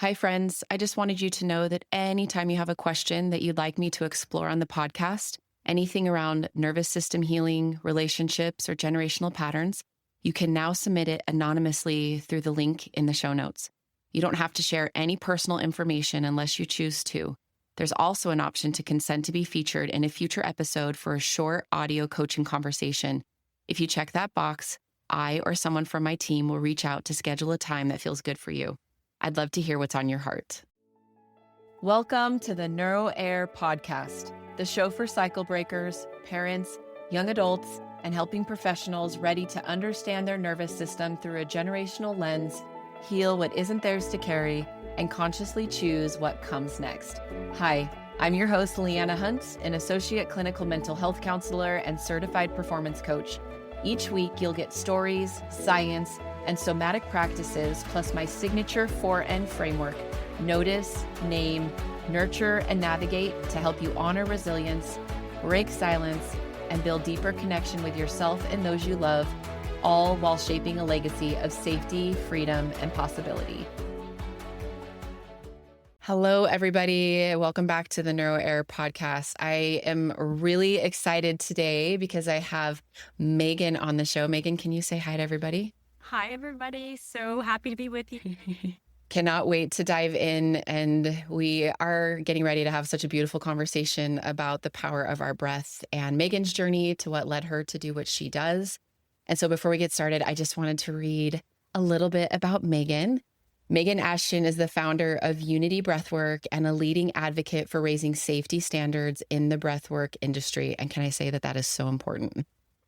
Hi, friends. I just wanted you to know that anytime you have a question that you'd like me to explore on the podcast, anything around nervous system healing, relationships, or generational patterns, you can now submit it anonymously through the link in the show notes. You don't have to share any personal information unless you choose to. There's also an option to consent to be featured in a future episode for a short audio coaching conversation. If you check that box, I or someone from my team will reach out to schedule a time that feels good for you. I'd love to hear what's on your heart. Welcome to the Neuro Air Podcast, the show for cycle breakers, parents, young adults, and helping professionals ready to understand their nervous system through a generational lens, heal what isn't theirs to carry, and consciously choose what comes next. Hi, I'm your host, Leanna Hunt, an associate clinical mental health counselor and certified performance coach. Each week, you'll get stories, science, and somatic practices, plus my signature 4N framework: notice, name, nurture, and navigate, to help you honor resilience, break silence, and build deeper connection with yourself and those you love, all while shaping a legacy of safety, freedom, and possibility. Hello, everybody. Welcome back to the Neuro Air Podcast. I am really excited today because I have Megan on the show. Megan, can you say hi to everybody? Hi, everybody. So happy to be with you. Cannot wait to dive in. And we are getting ready to have such a beautiful conversation about the power of our breath and Megan's journey to what led her to do what she does. And so before we get started, I just wanted to read a little bit about Megan. Megan Ashton is the founder of Unity Breathwork and a leading advocate for raising safety standards in the breathwork industry. And can I say that that is so important?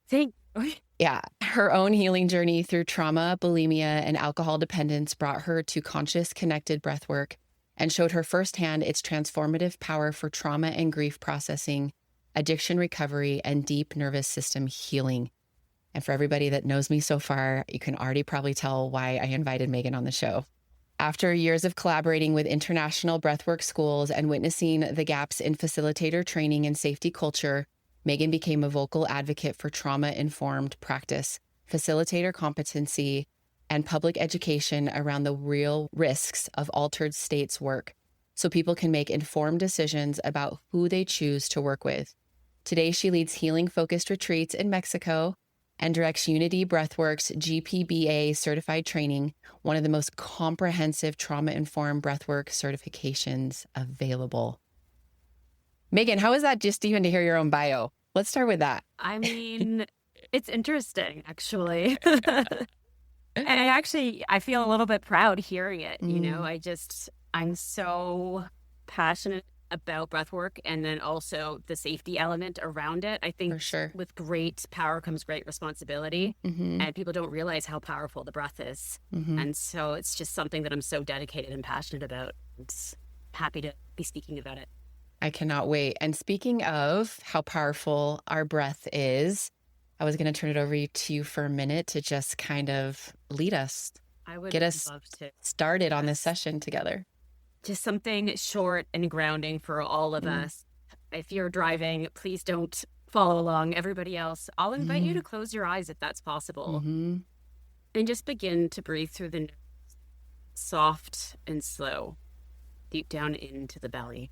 Thank you. Yeah. Her own healing journey through trauma, bulimia, and alcohol dependence brought her to conscious, connected breathwork and showed her firsthand its transformative power for trauma and grief processing, addiction recovery, and deep nervous system healing. And for everybody that knows me so far, you can already probably tell why I invited Megan on the show. After years of collaborating with international breathwork schools and witnessing the gaps in facilitator training and safety culture, Megan became a vocal advocate for trauma-informed practice, facilitator competency, and public education around the real risks of altered states work, so people can make informed decisions about who they choose to work with. Today, she leads healing-focused retreats in Mexico and directs Unity Breathwork's GPBA certified training, one of the most comprehensive trauma-informed breathwork certifications available. Megan, how is that just even to hear your own bio? Let's start with that. I mean, it's interesting, actually. And I feel a little bit proud hearing it. You know, I'm so passionate about breathwork, and then also the safety element around it. I think For sure. with great power comes great responsibility, and people don't realize how powerful the breath is. And so it's just something that I'm so dedicated and passionate about. It's happy to be speaking about it. I cannot wait. And speaking of how powerful our breath is, I was going to turn it over to you for a minute to just kind of lead us, I would get us love to. started on this session together. Just something short and grounding for all of us. If you're driving, please don't follow along. Everybody else, I'll invite you to close your eyes if that's possible. And just begin to breathe through the nose, soft and slow, deep down into the belly.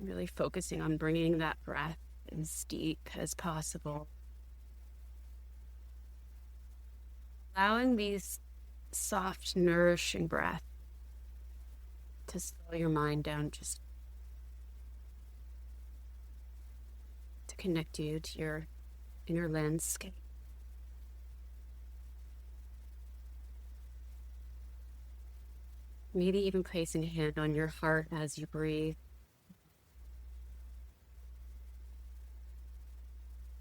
Really focusing on bringing that breath as deep as possible. Allowing these soft, nourishing breath to slow your mind down, just to connect you to your inner landscape. Maybe even placing a hand on your heart as you breathe.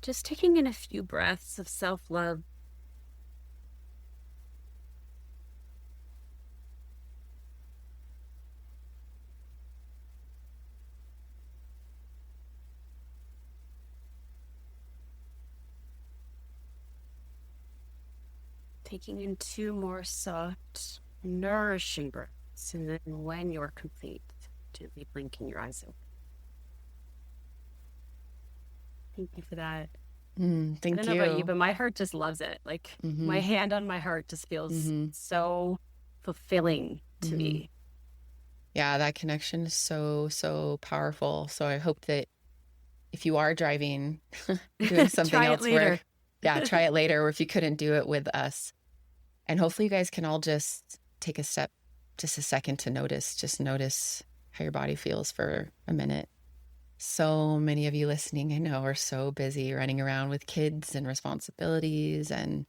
Just taking in a few breaths of self-love. Taking in 2 more soft, nourishing breaths. And then when you're complete, gently blinking your eyes open. Thank you for that. Thank I don't know about you, you. but my heart just loves it. Like my hand on my heart just feels so fulfilling to me. Yeah, that connection is so, so powerful. So I hope that if you are driving, doing something Try it elsewhere, later. yeah, try it later, or if you couldn't do it with us. And hopefully you guys can all just take a step, just a second to notice, just notice how your body feels for a minute. So many of you listening, I know, are so busy running around with kids and responsibilities, and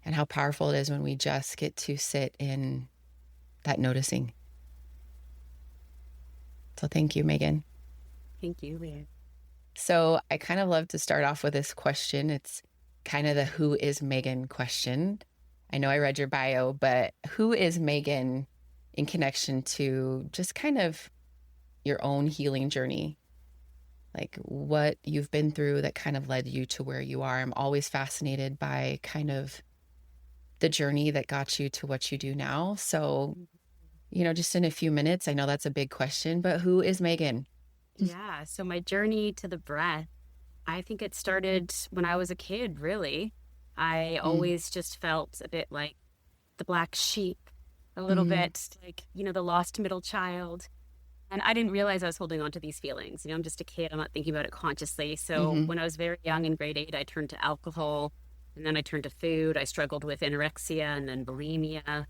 how powerful it is when we just get to sit in that noticing. So thank you, Megan. Thank you, Leanna. So I kind of love to start off with this question. It's kind of the who is Megan question. I know I read your bio, but who is Megan in connection to just kind of your own healing journey? Like what you've been through that kind of led you to where you are. I'm always fascinated by kind of the journey that got you to what you do now. So, just in a few minutes, I know that's a big question, but who is Megan? Yeah. So my journey to the breath, I think it started when I was a kid, really. I always just felt a bit like the black sheep, a little bit like, the lost middle child. And I didn't realize I was holding on to these feelings. I'm just a kid. I'm not thinking about it consciously. So when I was very young in grade 8, I turned to alcohol, and then I turned to food. I struggled with anorexia and then bulimia.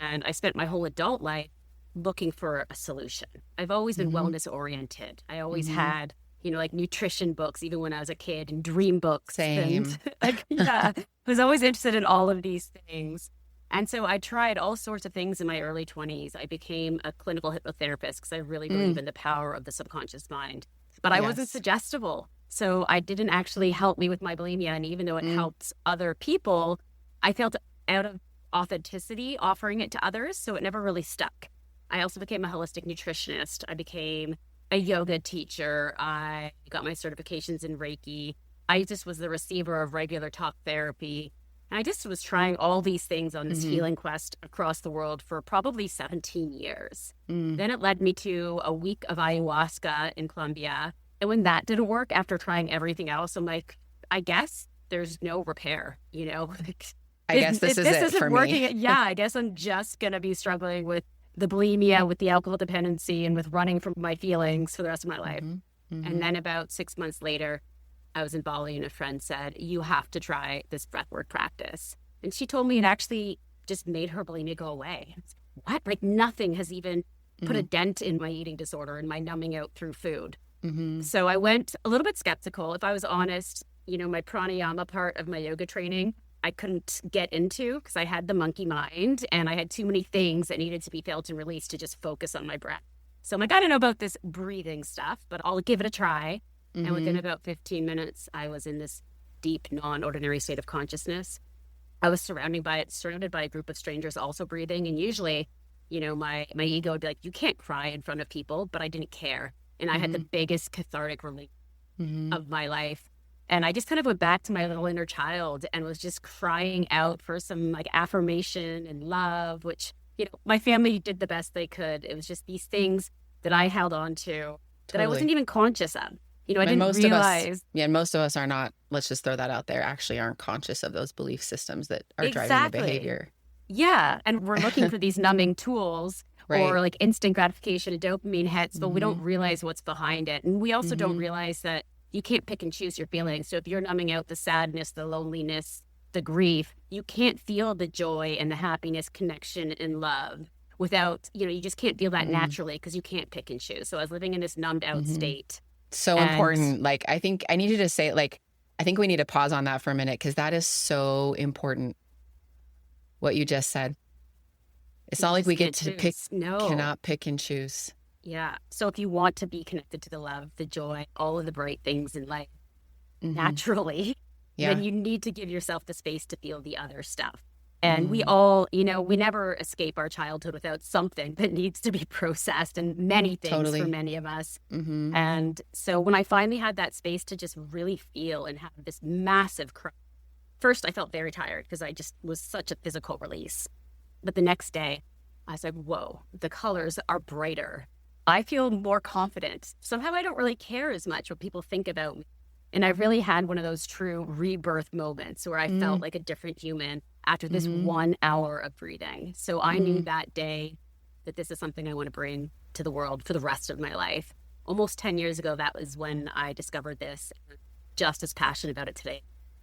And I spent my whole adult life looking for a solution. I've always been wellness oriented. I always had, like nutrition books, even when I was a kid, and dream books. Same. And I was always interested in all of these things. And so I tried all sorts of things in my early 20s. I became a clinical hypnotherapist because I really believe in the power of the subconscious mind. But I wasn't suggestible. So I didn't actually help me with my bulimia. And even though it helped other people, I felt out of authenticity offering it to others. So it never really stuck. I also became a holistic nutritionist. I became a yoga teacher. I got my certifications in Reiki. I just was the receiver of regular talk therapy. And I just was trying all these things on this healing quest across the world for probably 17 years. Then it led me to a week of ayahuasca in Colombia. And when that didn't work, after trying everything else, I'm like, I guess there's no repair, I guess this is it for me. Yeah, I guess I'm just going to be struggling with the bulimia, with the alcohol dependency, and with running from my feelings for the rest of my life. And then about 6 months later, I was in Bali and a friend said, you have to try this breathwork practice. And she told me it actually just made her bulimia go away. What? Like nothing has even put a dent in my eating disorder and my numbing out through food. So I went a little bit skeptical. If I was honest, my pranayama part of my yoga training, I couldn't get into because I had the monkey mind and I had too many things that needed to be felt and released to just focus on my breath. So I'm like, I don't know about this breathing stuff, but I'll give it a try. And within about 15 minutes, I was in this deep, non-ordinary state of consciousness. I was surrounded by a group of strangers also breathing. And usually, my ego would be like, you can't cry in front of people, but I didn't care. And I had the biggest cathartic relief of my life. And I just kind of went back to my little inner child and was just crying out for some like affirmation and love, which, my family did the best they could. It was just these things that I held on to that I wasn't even conscious of. I didn't realize. And most of us are not, let's just throw that out there, actually aren't conscious of those belief systems that are driving the behavior. Yeah. And we're looking for these numbing tools or like instant gratification and dopamine hits, but we don't realize what's behind it. And we also don't realize that you can't pick and choose your feelings. So if you're numbing out the sadness, the loneliness, the grief, you can't feel the joy and the happiness, connection, and love without, you just can't feel that naturally because you can't pick and choose. So I was living in this numbed out state. So important. Like, I think I need you to say, like, I think we need to pause on that for a minute because that is so important. What you just said. It's not like we get to pick, cannot pick and choose. Yeah. So if you want to be connected to the love, the joy, all of the bright things in life naturally, then you need to give yourself the space to feel the other stuff. And we all, we never escape our childhood without something that needs to be processed, and many things for many of us. And so when I finally had that space to just really feel and have this massive cry, first I felt very tired because I just was such a physical release. But the next day I was like, whoa, the colors are brighter. I feel more confident. Somehow I don't really care as much what people think about me. And I really had one of those true rebirth moments where I felt like a different human after this 1 hour of breathing. So I knew that day that this is something I want to bring to the world for the rest of my life. Almost 10 years ago, that was when I discovered this. Just as passionate about it today,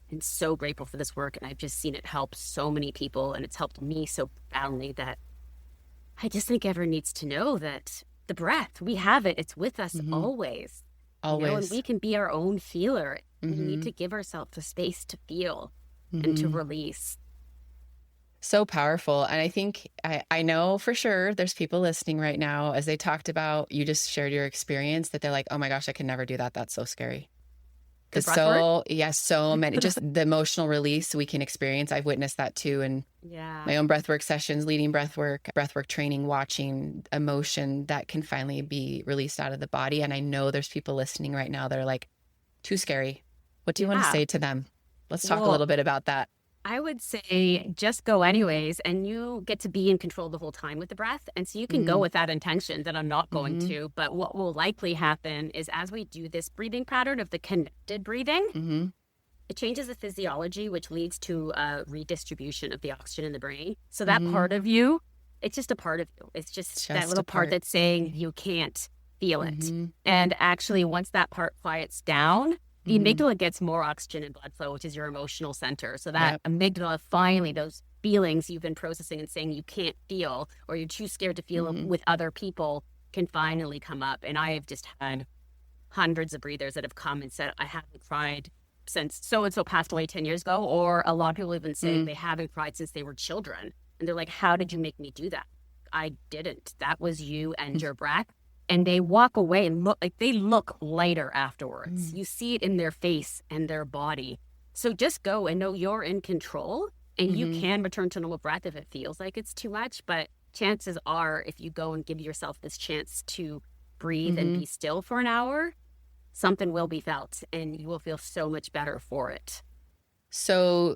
and so grateful for this work. And I've just seen it help so many people, and it's helped me so profoundly that I just think everyone needs to know that the breath, we have it. It's with us always. Always. You know, and we can be our own feeler. We need to give ourselves the space to feel and to release. So powerful. And I think, I know for sure there's people listening right now, as they talked about, you just shared your experience, that they're like, oh my gosh, I can never do that. That's so scary. Because so many, just the emotional release we can experience. I've witnessed that too. And my own breathwork sessions, leading breathwork training, watching emotion that can finally be released out of the body. And I know there's people listening right now that are like, too scary. What do you want to say to them? Let's talk a little bit about that. I would say just go anyways, and you get to be in control the whole time with the breath. And so you can go with that intention that I'm not going to. But what will likely happen is as we do this breathing pattern of the connected breathing, it changes the physiology, which leads to a redistribution of the oxygen in the brain. So that part of you, it's just a part of you. It's just that little part that's saying you can't feel it. And actually, once that part quiets down, the amygdala gets more oxygen and blood flow, which is your emotional center. So that amygdala, finally, those feelings you've been processing and saying you can't feel, or you're too scared to feel with other people, can finally come up. And I have just had hundreds of breathers that have come and said, I haven't cried since so-and-so passed away 10 years ago. Or a lot of people have been saying they haven't cried since they were children. And they're like, how did you make me do that? I didn't. That was you and your breath. And they walk away and they look lighter afterwards. You see it in their face and their body. So just go and know you're in control, and you can return to normal breath if it feels like it's too much. But chances are, if you go and give yourself this chance to breathe and be still for an hour, something will be felt and you will feel so much better for it. So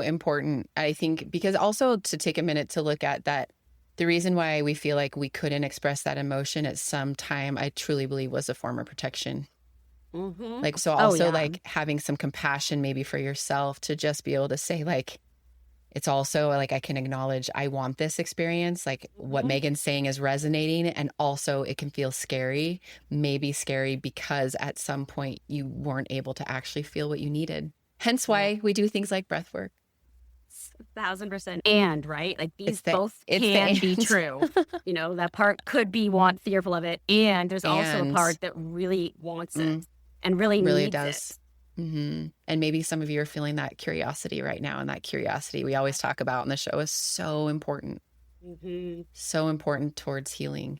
important, I think, because also to take a minute to look at that. The reason why we feel like we couldn't express that emotion at some time, I truly believe, was a form of protection. Like, so also like having some compassion maybe for yourself to just be able to say, like, it's also like, I can acknowledge I want this experience. Like what Megan's saying is resonating. And also it can feel scary, maybe scary because at some point you weren't able to actually feel what you needed. Hence why we do things like breath work. 1,000%. And right, like these both can be true. You know, that part could be fearful of it, and there's also a part that really wants it and really needs does. And maybe some of you are feeling that curiosity right now, and that curiosity we always talk about on the show is so important. So important towards healing.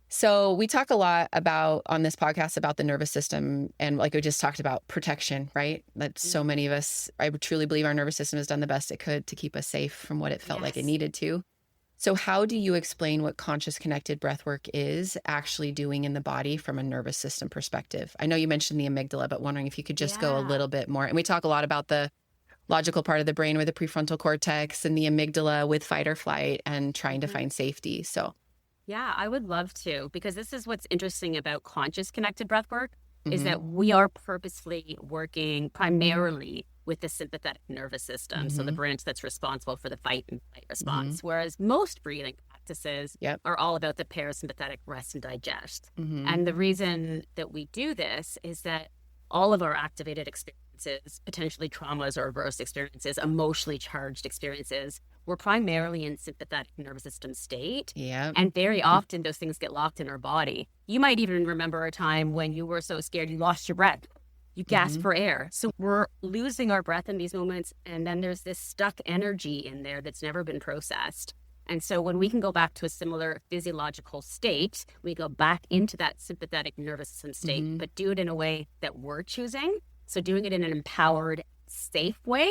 So we talk a lot about on this podcast about the nervous system, and like we just talked about protection, right? That so many of us, I truly believe our nervous system has done the best it could to keep us safe from what it felt like it needed to. So how do you explain what conscious connected breathwork is actually doing in the body from a nervous system perspective? I know you mentioned the amygdala, but wondering if you could just go a little bit more. And we talk a lot about the logical part of the brain with the prefrontal cortex and the amygdala with fight or flight and trying to find safety. So yeah, I would love to, because this is what's interesting about conscious connected breathwork is that we are purposefully working primarily with the sympathetic nervous system, so the branch that's responsible for the fight and flight response, whereas most breathing practices are all about the parasympathetic rest and digest. And the reason that we do this is that all of our activated experiences, potentially traumas or reverse experiences, emotionally charged experiences, we're primarily in sympathetic nervous system state. And very often those things get locked in our body. You might even remember a time when you were so scared you lost your breath. You gasped for air. So we're losing our breath in these moments. And then there's this stuck energy in there that's never been processed. And so when we can go back to a similar physiological state, we go back into that sympathetic nervous system state, but do it in a way that we're choosing. So doing it in an empowered, safe way,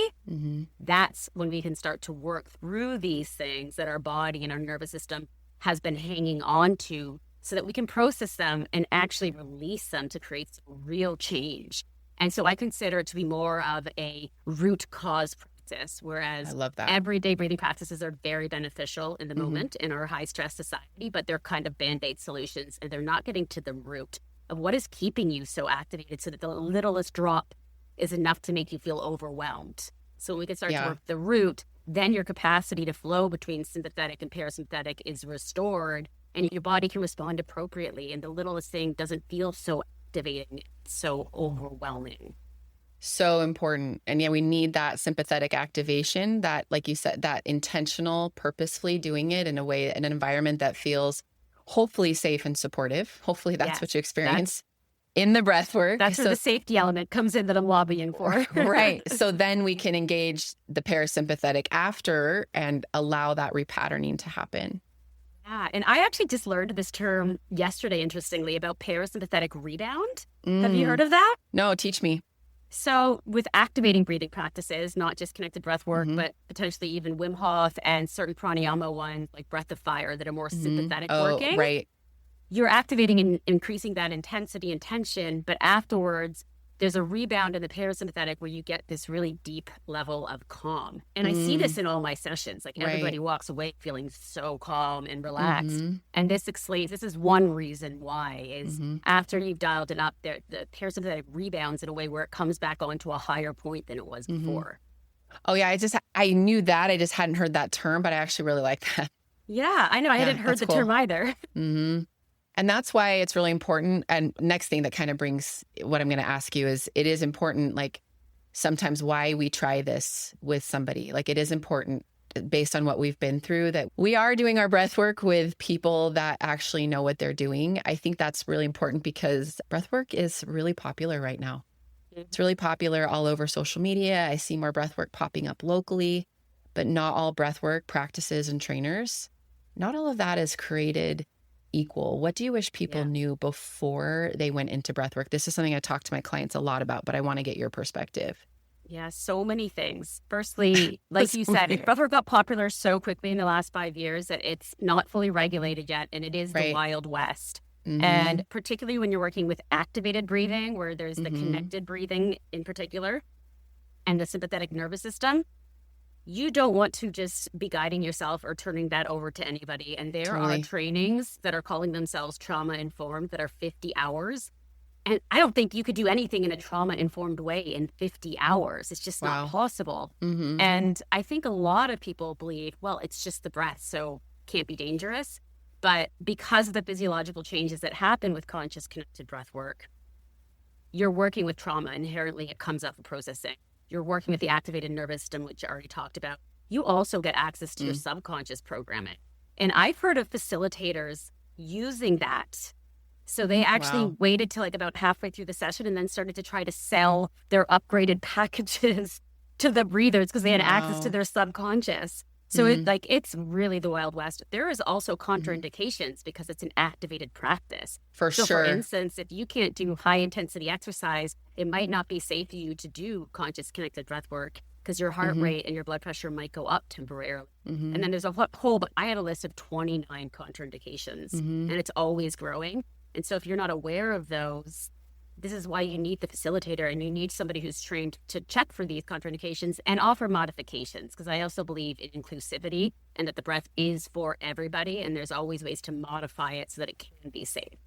that's when we can start to work through these things that our body and our nervous system has been hanging on to, so that we can process them and actually release them to create some real change. And so I consider it to be more of a root cause practice, whereas I love that. Everyday breathing practices are very beneficial in the moment in our high stress society, but they're kind of Band-Aid solutions, and they're not getting to the root of what is keeping you so activated so that the littlest drop is enough to make you feel overwhelmed. So when we can start to work the root, then your capacity to flow between sympathetic and parasympathetic is restored, and your body can respond appropriately. And the littlest thing doesn't feel so activating, so overwhelming. So important. And yeah, we need that sympathetic activation, that, like you said, that intentional, purposefully doing it in a way, in an environment that feels hopefully safe and supportive. Hopefully that's what you experience in the breath work. That's where the safety element comes in that I'm lobbying for. Right. So then we can engage the parasympathetic after and allow that repatterning to happen. Yeah. And I actually just learned this term yesterday, interestingly, about parasympathetic rebound. Have you heard of that? No, teach me. So with activating breathing practices, not just connected breath work, but potentially even Wim Hof and certain pranayama ones like breath of fire that are more sympathetic working. Right. You're activating and increasing that intensity and tension, but afterwards there's a rebound in the parasympathetic where you get this really deep level of calm. And I see this in all my sessions. Like everybody walks away feeling so calm and relaxed. And this explains, this is one reason why is after you've dialed it up, the parasympathetic rebounds in a way where it comes back onto a higher point than it was before. Oh yeah, I knew that. I just hadn't heard that term, but I actually really like that. Yeah, I know. I hadn't heard the term either. And that's why it's really important. And next thing that kind of brings what I'm going to ask you is, it is important, like sometimes why we try this with somebody. Like it is important based on what we've been through that we are doing our breath work with people that actually know what they're doing. I think that's really important because breath work is really popular right now. It's really popular all over social media. I see more breath work popping up locally, but not all breath work practices and trainers. Not all of that is created equal. What do you wish people knew before they went into breathwork? This is something I talk to my clients a lot about, but I want to get your perspective. Yeah, so many things. Firstly, like you said, breathwork got popular so quickly in the last 5 years that it's not fully regulated yet, and it is the Wild West. And particularly when you're working with activated breathing, where there's the connected breathing in particular, and the sympathetic nervous system, you don't want to just be guiding yourself or turning that over to anybody. And there are trainings that are calling themselves trauma-informed that are 50 hours. And I don't think you could do anything in a trauma-informed way in 50 hours. It's just not possible. And I think a lot of people believe, well, it's just the breath, so it can't be dangerous. But because of the physiological changes that happen with conscious connected breath work, you're working with trauma. Inherently, it comes up for processing. You're working with the activated nervous system, which I already talked about. You also get access to your subconscious programming. And I've heard of facilitators using that. So they actually waited till like about halfway through the session and then started to try to sell their upgraded packages to the breathers because they had access to their subconscious. So it's really the Wild West. There is also contraindications because it's an activated practice. For sure. For instance, if you can't do high intensity exercise, it might not be safe for you to do conscious connected breath work because your heart rate and your blood pressure might go up temporarily. And then there's a whole, but I had a list of 29 contraindications and it's always growing. And so if you're not aware of those, this is why you need the facilitator and you need somebody who's trained to check for these contraindications and offer modifications. Because I also believe in inclusivity and that the breath is for everybody. And there's always ways to modify it so that it can be safe.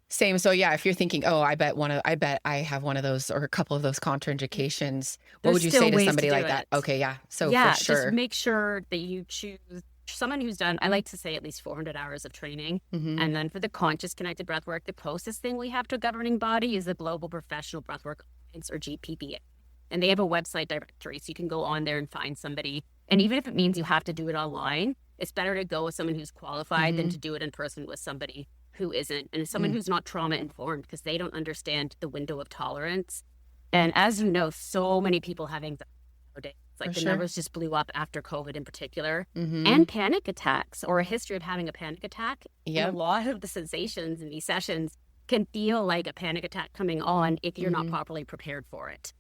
Same. So yeah, if you're thinking, oh, I bet I have one of those or a couple of those contraindications, what would you say to somebody like that? Okay. Yeah. So for sure. Just make sure that you choose someone who's done, I like to say at least 400 hours of training. And then for the conscious connected breathwork, the closest thing we have to a governing body is the Global Professional Breathwork Alliance or GPBA. And they have a website directory, so you can go on there and find somebody. And even if it means you have to do it online, it's better to go with someone who's qualified than to do it in person with somebody who isn't. And someone who's not trauma informed because they don't understand the window of tolerance. And as you know, so many people have anxiety nowadays. Like the numbers just blew up after COVID in particular, and panic attacks or a history of having a panic attack. And a lot of the sensations in these sessions can feel like a panic attack coming on if you're not properly prepared for it.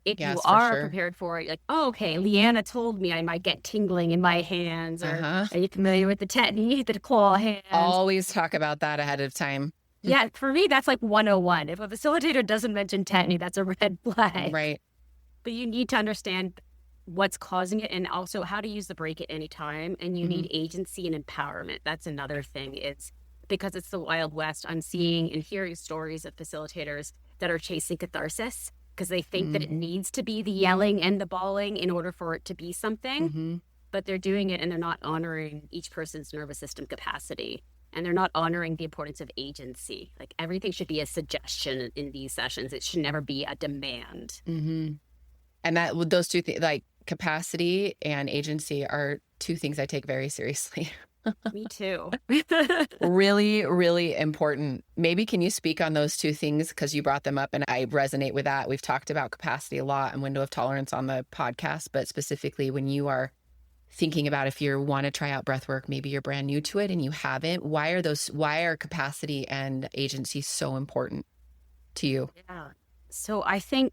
If you are prepared for it, like, oh, okay, Leanna told me I might get tingling in my hands, or are you familiar with the tetany, the claw hands? Always talk about that ahead of time. Yeah, for me, that's like 101. If a facilitator doesn't mention tetany, that's a red flag. Right. But you need to understand what's causing it and also how to use the break at any time. And you need agency and empowerment. That's another thing is because it's the Wild West, I'm seeing and hearing stories of facilitators that are chasing catharsis because they think that it needs to be the yelling and the bawling in order for it to be something. But they're doing it and they're not honoring each person's nervous system capacity. And they're not honoring the importance of agency. Like everything should be a suggestion in these sessions. It should never be a demand. And that with those two things, like capacity and agency, are two things I take very seriously. Me too. Really, really important. Maybe can you speak on those two things because you brought them up and I resonate with that. We've talked about capacity a lot and window of tolerance on the podcast, but specifically when you are thinking about if you want to try out breathwork, maybe you're brand new to it and you haven't, why are capacity and agency so important to you? Yeah. So I think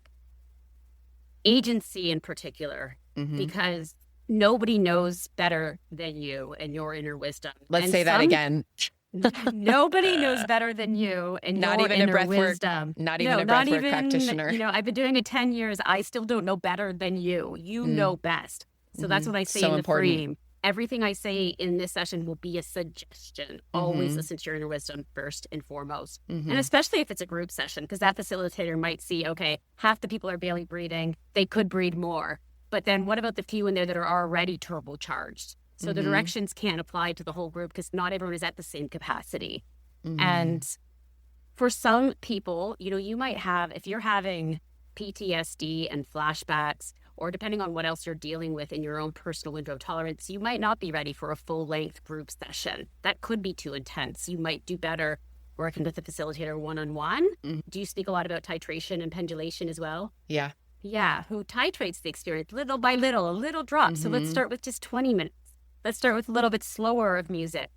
agency in particular, because nobody knows better than you and your inner wisdom. Let's say that again. Nobody knows better than you and not your even inner a breathwork wisdom. Not even a breathwork practitioner. I've been doing it 10 years. I still don't know better than you. You know best. So that's what I say in the frame. Everything I say in this session will be a suggestion. Always listen to your inner wisdom first and foremost. And especially if it's a group session, because that facilitator might see, okay, half the people are barely breathing. They could breathe more. But then what about the few in there that are already turbocharged? So the directions can't apply to the whole group because not everyone is at the same capacity. And for some people, you might have, if you're having PTSD and flashbacks, or depending on what else you're dealing with in your own personal window of tolerance, you might not be ready for a full-length group session. That could be too intense. You might do better working with the facilitator one-on-one. Do you speak a lot about titration and pendulation as well? Yeah. Yeah, who titrates the experience little by little, a little drop. So let's start with just 20 minutes. Let's start with a little bit slower of music.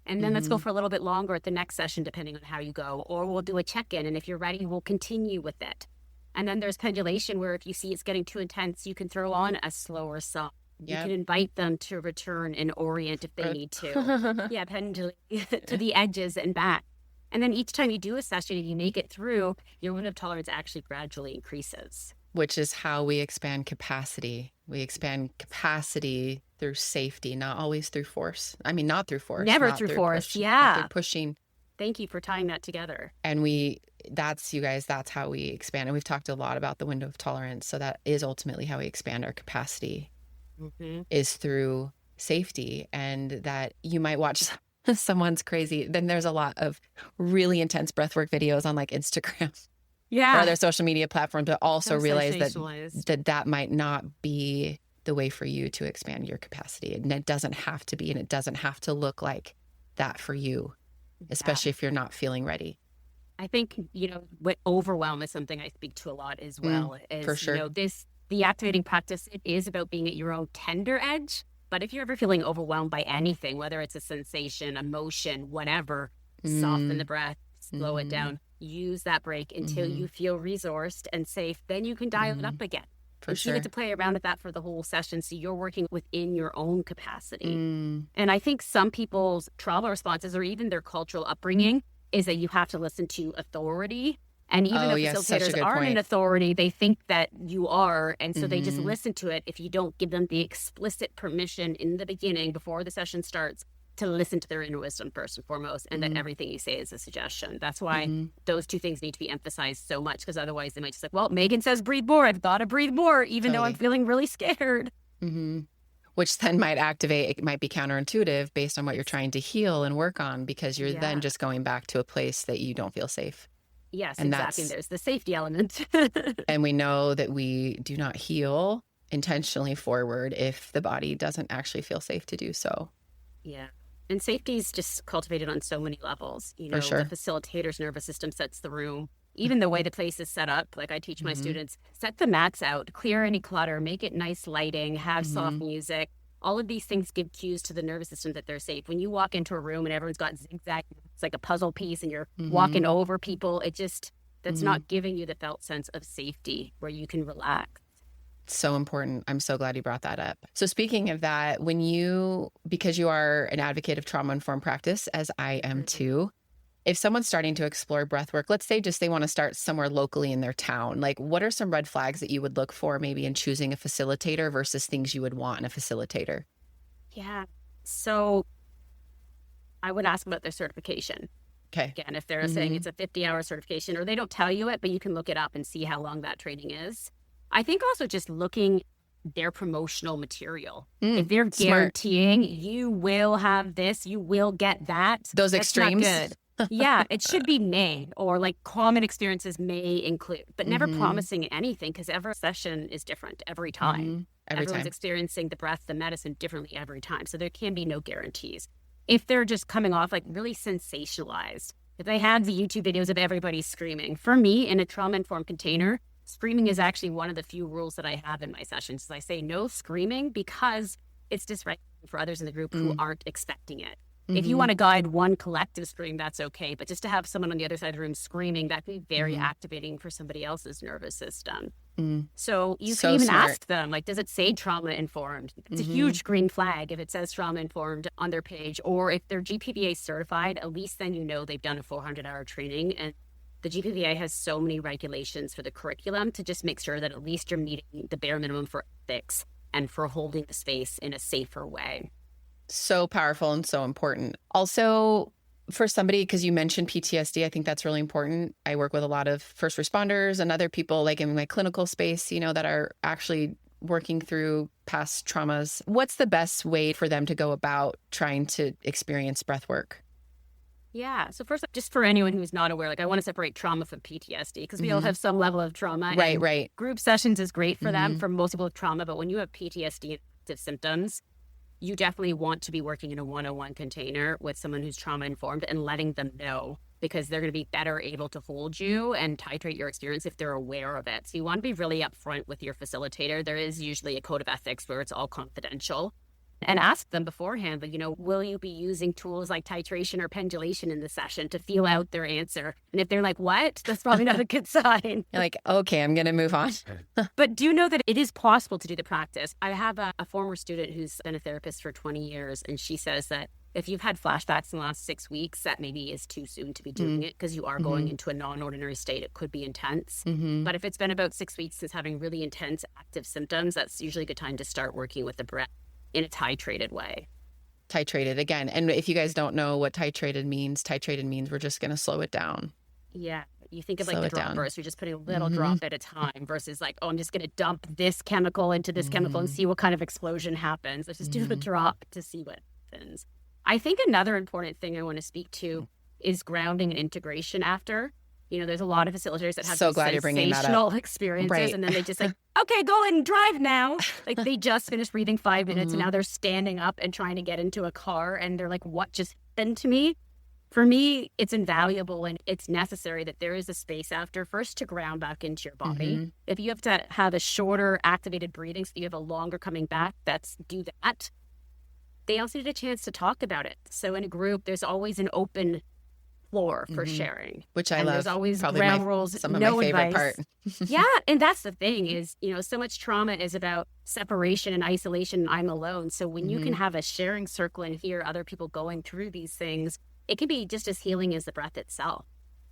And then let's go for a little bit longer at the next session, depending on how you go. Or we'll do a check-in, and if you're ready, we'll continue with it. And then there's pendulation, where if you see it's getting too intense, you can throw on a slower song. You can invite them to return and orient if they need to. Pendulate to the edges and back. And then each time you do a session and you make it through, your window of tolerance actually gradually increases. Which is how we expand capacity. We expand capacity through safety, not always through force. I mean, not through force. Never through force, through pushing. Thank you for tying that together. And that's how we expand. And we've talked a lot about the window of tolerance. So that is ultimately how we expand our capacity, is through safety. And that you might watch someone's crazy. Then there's a lot of really intense breathwork videos on like Instagram. Or other social media platforms, but also realize that might not be the way for you to expand your capacity. And it doesn't have to be, and it doesn't have to look like that for you, especially if you're not feeling ready. I think, what overwhelm is something I speak to a lot as well. For sure. The activating practice, it is about being at your own tender edge. But if you're ever feeling overwhelmed by anything, whether it's a sensation, emotion, whatever, soften the breath, slow it down. Use that break until you feel resourced and safe. Then you can dial it up again. For sure. You get to play around with that for the whole session. So you're working within your own capacity. And I think some people's trauma responses or even their cultural upbringing is that you have to listen to authority. And even though facilitators aren't an authority, they think that you are. And so they just listen to it if you don't give them the explicit permission in the beginning before the session starts to listen to their inner wisdom first and foremost, and that everything you say is a suggestion. That's why those two things need to be emphasized so much, because otherwise they might just well, Megan says breathe more. I've got to breathe more, even though I'm feeling really scared. Which then might activate, it might be counterintuitive based on what you're trying to heal and work on, because you're then just going back to a place that you don't feel safe. Yes, and exactly. There's the safety element. And we know that we do not heal intentionally forward if the body doesn't actually feel safe to do so. Yeah. And safety is just cultivated on so many levels. The facilitator's nervous system sets the room. Even the way the place is set up, like I teach my students, set the mats out, clear any clutter, make it nice lighting, have soft music. All of these things give cues to the nervous system that they're safe. When you walk into a room and everyone's got zigzag, it's like a puzzle piece and you're walking over people, that's not giving you the felt sense of safety where you can relax. So important. I'm so glad you brought that up. So speaking of that, because you are an advocate of trauma-informed practice, as I am too, if someone's starting to explore breathwork, let's say just they want to start somewhere locally in their town, like what are some red flags that you would look for maybe in choosing a facilitator versus things you would want in a facilitator? Yeah. So I would ask about their certification. Okay. Again, if they're saying it's a 50-hour certification, or they don't tell you it, but you can look it up and see how long that training is. I think also just looking their promotional material. If they're guaranteeing you will have this, you will get that. Those extremes. That's not good. Yeah, it should be may, or like common experiences may include, but never promising anything, because every session is different every time. Everyone's experiencing the breath, the medicine differently every time. So there can be no guarantees. If they're just coming off like really sensationalized, if they had the YouTube videos of everybody screaming, for me in a trauma-informed container, screaming is actually one of the few rules that I have in my sessions. I say no screaming because it's disrespectful for others in the group who aren't expecting it. If you want to guide one collective scream, that's okay. But just to have someone on the other side of the room screaming, that can be very activating for somebody else's nervous system. So you can even ask them, like, does it say trauma-informed? It's a huge green flag if it says trauma-informed on their page. Or if they're GPVA certified, at least then you know they've done a 400-hour training. And the GPVA has so many regulations for the curriculum to just make sure that at least you're meeting the bare minimum for ethics and for holding the space in a safer way. So powerful and so important. Also, for somebody, because you mentioned PTSD, I think that's really important. I work with a lot of first responders and other people like in my clinical space, that are actually working through past traumas. What's the best way for them to go about trying to experience breath work? Yeah. So first, just for anyone who's not aware, like I want to separate trauma from PTSD because we all have some level of trauma. Right. Group sessions is great for them, for most people with trauma. But when you have PTSD active symptoms, you definitely want to be working in a one-on-one container with someone who's trauma-informed and letting them know, because they're going to be better able to hold you and titrate your experience if they're aware of it. So you want to be really upfront with your facilitator. There is usually a code of ethics where it's all confidential. And ask them beforehand, but, will you be using tools like titration or pendulation in the session to feel out their answer? And if they're like, what? That's probably not a good sign. You're like, okay, I'm going to move on. But do know that it is possible to do the practice. I have a former student who's been a therapist for 20 years, and she says that if you've had flashbacks in the last 6 weeks, that maybe is too soon to be doing it because you are going into a non-ordinary state. It could be intense. But if it's been about 6 weeks since having really intense active symptoms, that's usually a good time to start working with the breath in a titrated way. Titrated again. And if you guys don't know what titrated means we're just going to slow it down. Yeah. You think of like the drop burst, you're just putting a little drop at a time versus like, I'm just going to dump this chemical into this chemical and see what kind of explosion happens. Let's just do the drop to see what happens. I think another important thing I want to speak to is grounding and integration after. There's a lot of facilitators that have sensational experiences, right. And then they just like, okay, go ahead and drive now. Like they just finished breathing 5 minutes and now they're standing up and trying to get into a car and they're like, what just happened to me? For me, it's invaluable and it's necessary that there is a space after first to ground back into your body. If you have to have a shorter activated breathing, so you have a longer coming back, do that. They also need a chance to talk about it. So in a group, there's always an open floor for sharing, which I love. There's always probably ground rules. Some of my favorite advice. part. Yeah, and that's the thing is, so much trauma is about separation and isolation. And I'm alone. So when you can have a sharing circle and hear other people going through these things, it can be just as healing as the breath itself.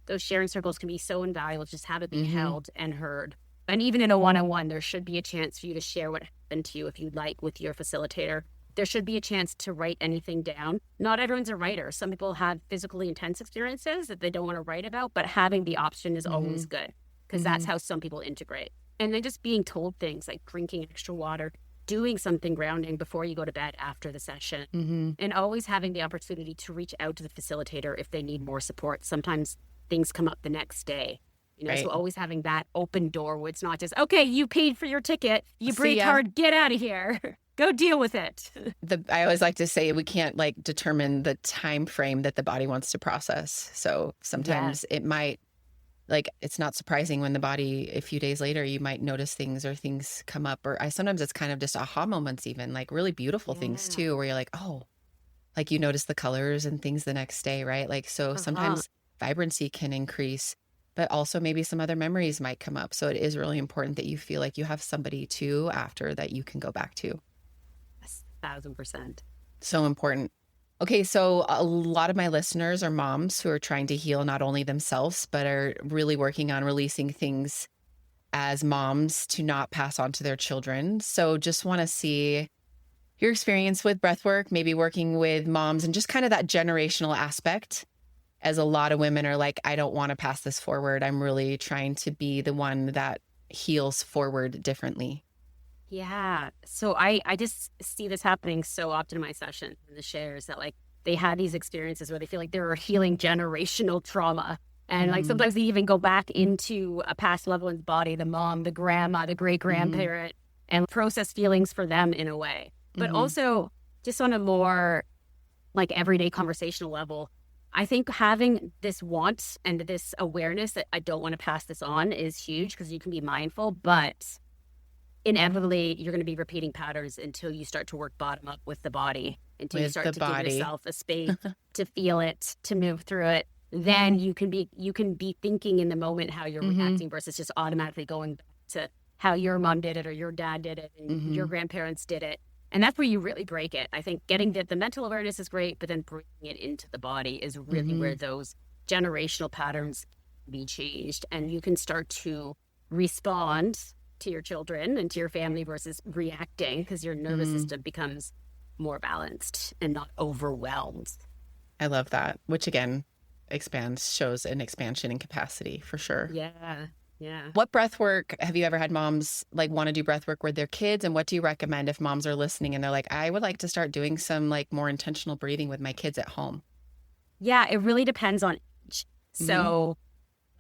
Those sharing circles can be so invaluable. Just have it be held and heard. And even in a one-on-one, there should be a chance for you to share what happened to you if you'd like with your facilitator. There should be a chance to write anything down. Not everyone's a writer. Some people have physically intense experiences that they don't want to write about, but having the option is always good because that's how some people integrate. And then just being told things like drinking extra water, doing something grounding before you go to bed after the session, and always having the opportunity to reach out to the facilitator if they need more support. Sometimes things come up the next day. Right. So always having that open door where it's not just, okay, you paid for your ticket, you breathed hard, get out of here. Go deal with it. I always like to say we can't determine the time frame that the body wants to process. So sometimes it might, it's not surprising when the body, a few days later, you might notice things or things come up. Or sometimes it's kind of just aha moments even, really beautiful things too, where you're like, oh, you notice the colors and things the next day, right? So sometimes vibrancy can increase, but also maybe some other memories might come up. So it is really important that you feel like you have somebody too after that you can go back to. 1,000%. So important. Okay, so a lot of my listeners are moms who are trying to heal not only themselves, but are really working on releasing things as moms to not pass on to their children. So just want to see your experience with breathwork, maybe working with moms and just kind of that generational aspect, as a lot of women are like, I don't want to pass this forward. I'm really trying to be the one that heals forward differently. Yeah. So I just see this happening so often in my session, in the shares, that like they had these experiences where they feel like they're healing generational trauma. And like sometimes they even go back into a past level in the body, the mom, the grandma, the great grandparent, and process feelings for them in a way. But also just on a more like everyday conversational level, I think having this want and this awareness that I don't want to pass this on is huge, because you can be mindful, but inevitably you're going to be repeating patterns until you start to work bottom up with the body, until you start to give yourself a space to feel it, to move through it. Then you can be thinking in the moment how you're reacting versus just automatically going back to how your mom did it or your dad did it and your grandparents did it. And that's where you really break it. I think getting the mental awareness is great, but then bringing it into the body is really where those generational patterns can be changed. And you can start to respond to your children and to your family versus reacting, because your nervous system becomes more balanced and not overwhelmed. I love that, which again shows an expansion in capacity for sure. Yeah. Yeah. What breath work have you ever had moms like want to do breath work with their kids? And what do you recommend if moms are listening and they're like, I would like to start doing some like more intentional breathing with my kids at home? Yeah, it really depends on age. So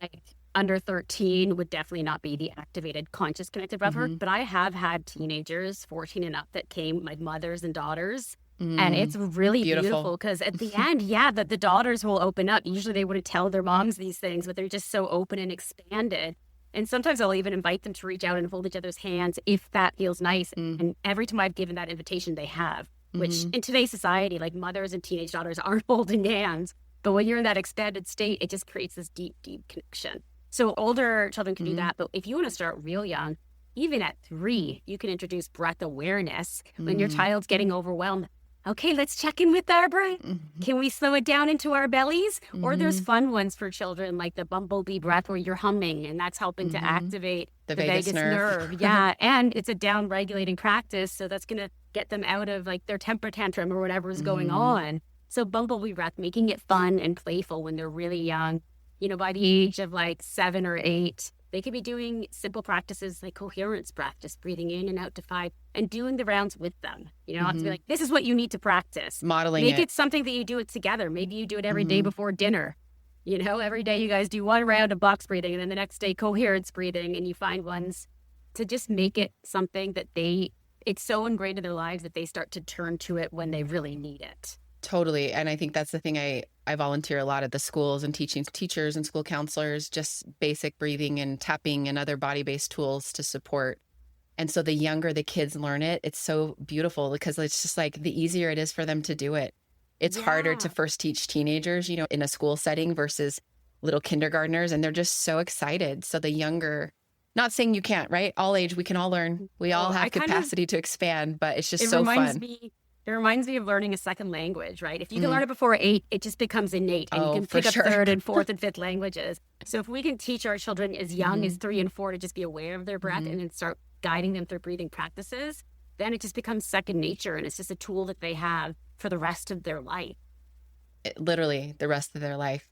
like under 13 would definitely not be the activated conscious connected breath work. But I have had teenagers 14 and up that came, like mothers and daughters. And it's really beautiful because at the end, that the daughters will open up. Usually they wouldn't tell their moms these things, but they're just so open and expanded. And sometimes I'll even invite them to reach out and hold each other's hands if that feels nice. And every time I've given that invitation, they have, which in today's society, like mothers and teenage daughters aren't holding hands. But when you're in that expanded state, it just creates this deep, deep connection. So older children can do that. But if you want to start real young, even at 3, you can introduce breath awareness when your child's getting overwhelmed. Okay, let's check in with our breath. Can we slow it down into our bellies? Or there's fun ones for children, like the bumblebee breath where you're humming, and that's helping to activate the vagus nerve. Yeah, and it's a down-regulating practice, so that's going to get them out of like their temper tantrum or whatever is going on. So bumblebee breath, making it fun and playful when they're really young. You know, by the age of like 7 or 8, they could be doing simple practices like coherence breath, just breathing in and out to 5 and doing the rounds with them. You know, not to be like, this is what you need to practice. Modeling Make it something that you do it together. Maybe you do it every day before dinner. You know, every day you guys do one round of box breathing and then the next day coherence breathing, and you find ones to just make it something that it's so ingrained in their lives that they start to turn to it when they really need it. Totally. And I think that's the thing. I volunteer a lot at the schools and teaching teachers and school counselors, just basic breathing and tapping and other body-based tools to support. And so the younger the kids learn it, it's so beautiful because it's just like the easier it is for them to do it. It's harder to first teach teenagers, you know, in a school setting versus little kindergartners. And they're just so excited. So the younger, not saying you can't, right? All age, we can all learn. We all have capacity to expand, but it's just so fun. It reminds me of learning a second language, right? If you can learn it before 8, it just becomes innate, and you can pick up 3rd and 4th and 5th languages. So if we can teach our children as young as 3 and 4 to just be aware of their breath and then start guiding them through breathing practices, then it just becomes second nature, and it's just a tool that they have for the rest of their life. Literally the rest of their life.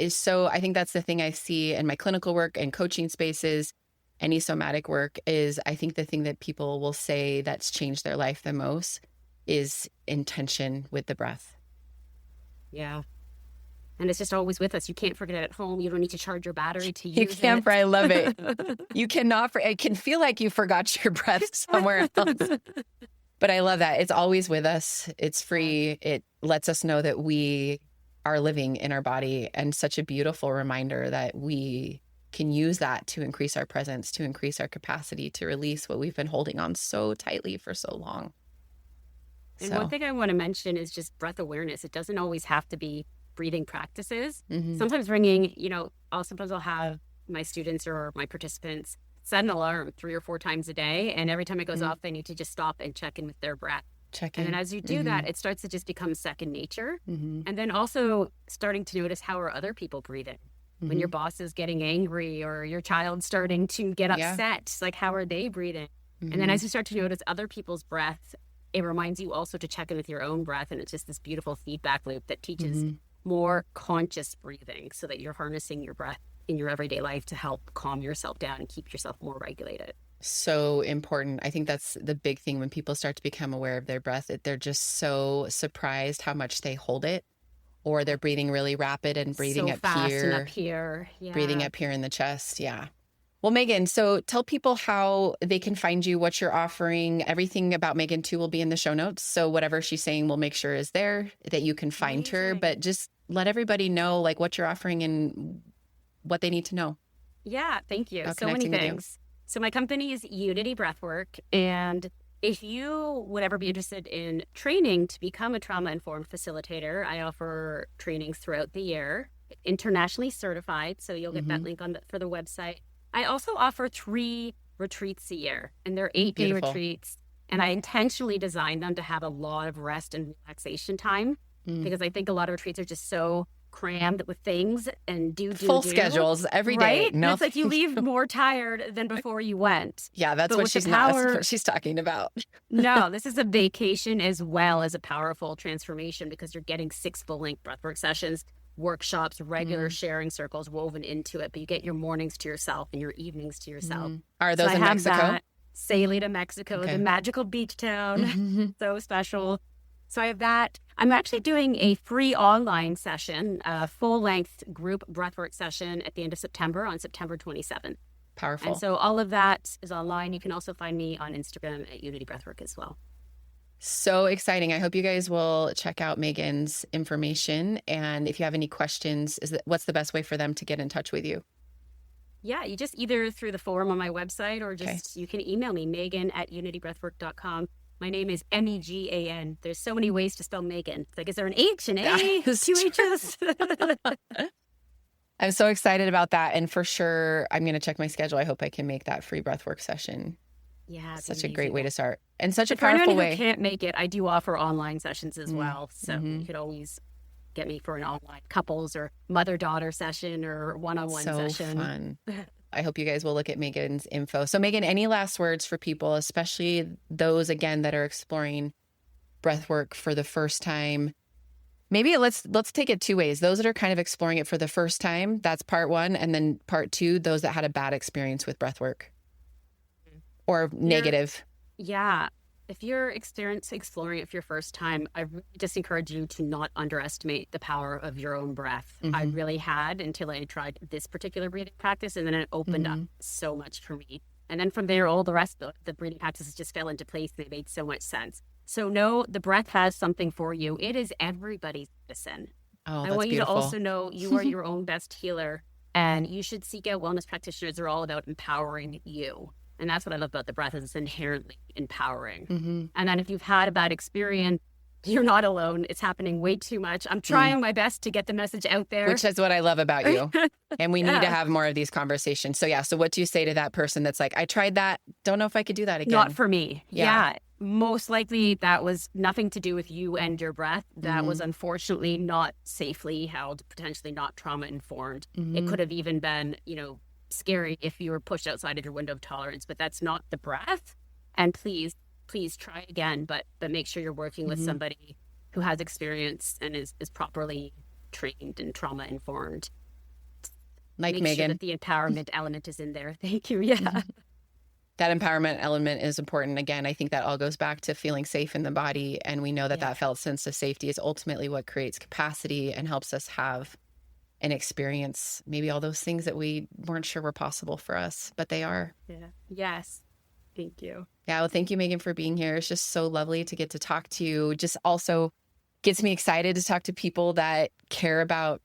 So I think that's the thing I see in my clinical work and coaching spaces, any somatic work, is I think the thing that people will say that's changed their life the most is intention with the breath. Yeah. And it's just always with us. You can't forget it at home. You don't need to charge your battery to use it. You can't, I love it. You cannot, it can feel like you forgot your breath somewhere else. But I love that. It's always with us. It's free. It lets us know that we are living in our body, and such a beautiful reminder that we can use that to increase our presence, to increase our capacity to release what we've been holding on so tightly for so long. And one thing I want to mention is just breath awareness. It doesn't always have to be breathing practices. Sometimes sometimes I'll have my students or my participants set an alarm 3 or 4 times a day. And every time it goes off, they need to just stop and check in with their breath. And then as you do that, it starts to just become second nature. And then also starting to notice, how are other people breathing? When your boss is getting angry or your child's starting to get upset, like how are they breathing? And then as you start to notice other people's breath, it reminds you also to check in with your own breath. And it's just this beautiful feedback loop that teaches more conscious breathing so that you're harnessing your breath in your everyday life to help calm yourself down and keep yourself more regulated. So important. I think that's the big thing when people start to become aware of their breath. They're just so surprised how much they hold it, or they're breathing really rapid and breathing so up fast here, and up here. Yeah. breathing up here in the chest. Yeah. Well, Megan, so tell people how they can find you, what you're offering. Everything about Megan too will be in the show notes. So whatever she's saying, we'll make sure is there, that you can find her, but just let everybody know like what you're offering and what they need to know. Yeah, thank you. So many things. So my company is Unity Breathwork. And if you would ever be interested in training to become a trauma-informed facilitator, I offer trainings throughout the year, internationally certified. So you'll get that link for the website. I also offer 3 retreats a year, and they're 8-day retreats. And I intentionally designed them to have a lot of rest and relaxation time because I think a lot of retreats are just so crammed with things and full schedules every day. Right? No, it's like you leave more tired than before you went. Yeah, that's what she's talking about. No, this is a vacation as well as a powerful transformation because you're getting 6 full-length breathwork sessions, workshops, regular sharing circles woven into it, but you get your mornings to yourself and your evenings to yourself. Are those in Mexico? Saley to Mexico, the magical beach town. So special. So I have that. I'm actually doing a free online session, a full-length group breathwork session at the end of September on September 27th. Powerful. And so all of that is online. You can also find me on Instagram at Unity Breathwork as well. So exciting. I hope you guys will check out Megan's information. And if you have any questions, what's the best way for them to get in touch with you? Yeah, you just either through the form on my website or just you can email me, megan@unitybreathwork.com. My name is Megan. There's so many ways to spell Megan. It's like, is there an H, an A, 2 H's? I'm so excited about that. And for sure, I'm going to check my schedule. I hope I can make that free breathwork session. Yeah. Such a great way to start. And such a powerful way. For anyone who can't make it, I do offer online sessions as well. So you could always get me for an online couples or mother-daughter session or one-on-one session. Fun. I hope you guys will look at Megan's info. So Megan, any last words for people, especially those, again, that are exploring breathwork for the first time? Maybe let's take it 2 ways. Those that are kind of exploring it for the first time, that's part 1. And then part 2, those that had a bad experience with breathwork or negative. Yeah. If you're exploring it for your first time, I really just encourage you to not underestimate the power of your own breath. I really had until I tried this particular breathing practice, and then it opened up so much for me. And then from there, all the rest of the breathing practices just fell into place. They made so much sense. So know the breath has something for you. It is everybody's medicine. Oh, that's I want you beautiful. to also know you are your own best healer, and you should seek out wellness practitioners. They're all about empowering you. And that's what I love about the breath, is it's inherently empowering. And then if you've had a bad experience, you're not alone. It's happening way too much. I'm trying my best to get the message out there. Which is what I love about you. And we need to have more of these conversations. So so what do you say to that person that's like, I tried that, don't know if I could do that again? Not for me. Yeah. Most likely that was nothing to do with you and your breath. That was unfortunately not safely held, potentially not trauma informed. It could have even been, scary if you were pushed outside of your window of tolerance, but that's not the breath. And please try again, but make sure you're working with somebody who has experience and is properly trained and trauma informed. Like Make Megan. sure that the empowerment element is in there. Thank you. Yeah. That empowerment element is important. Again, I think that all goes back to feeling safe in the body. And we know that that felt sense of safety is ultimately what creates capacity and helps us have an experience, maybe all those things that we weren't sure were possible for us, but they are. Yeah. Yes. Thank you. Yeah. Well, thank you, Megan, for being here. It's just so lovely to get to talk to you. Just also gets me excited to talk to people that care about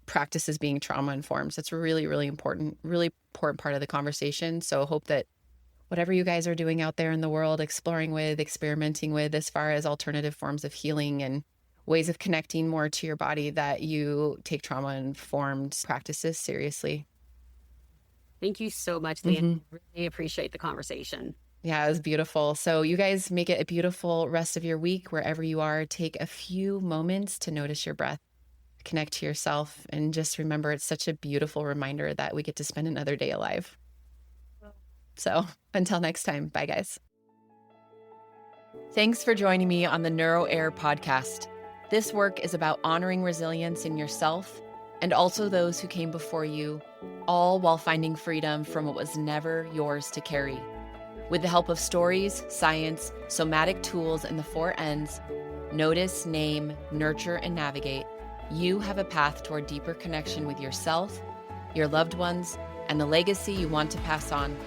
practices being trauma informed. That's really, really important part of the conversation. So hope that whatever you guys are doing out there in the world, exploring with, experimenting with, as far as alternative forms of healing and ways of connecting more to your body, that you take trauma-informed practices seriously. Thank you so much, Leanna. Really appreciate the conversation. Yeah, it was beautiful. So you guys make it a beautiful rest of your week wherever you are. Take a few moments to notice your breath, connect to yourself, and just remember it's such a beautiful reminder that we get to spend another day alive. So until next time, bye guys. Thanks for joining me on the Neuro Air podcast. This work is about honoring resilience in yourself and also those who came before you, all while finding freedom from what was never yours to carry. With the help of stories, science, somatic tools, and the 4 Ns, notice, name, nurture, and navigate, you have a path toward deeper connection with yourself, your loved ones, and the legacy you want to pass on.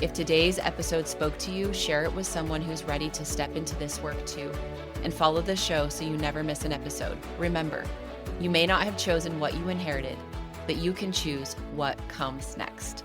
If today's episode spoke to you, share it with someone who's ready to step into this work too, and follow the show so you never miss an episode. Remember, you may not have chosen what you inherited, but you can choose what comes next.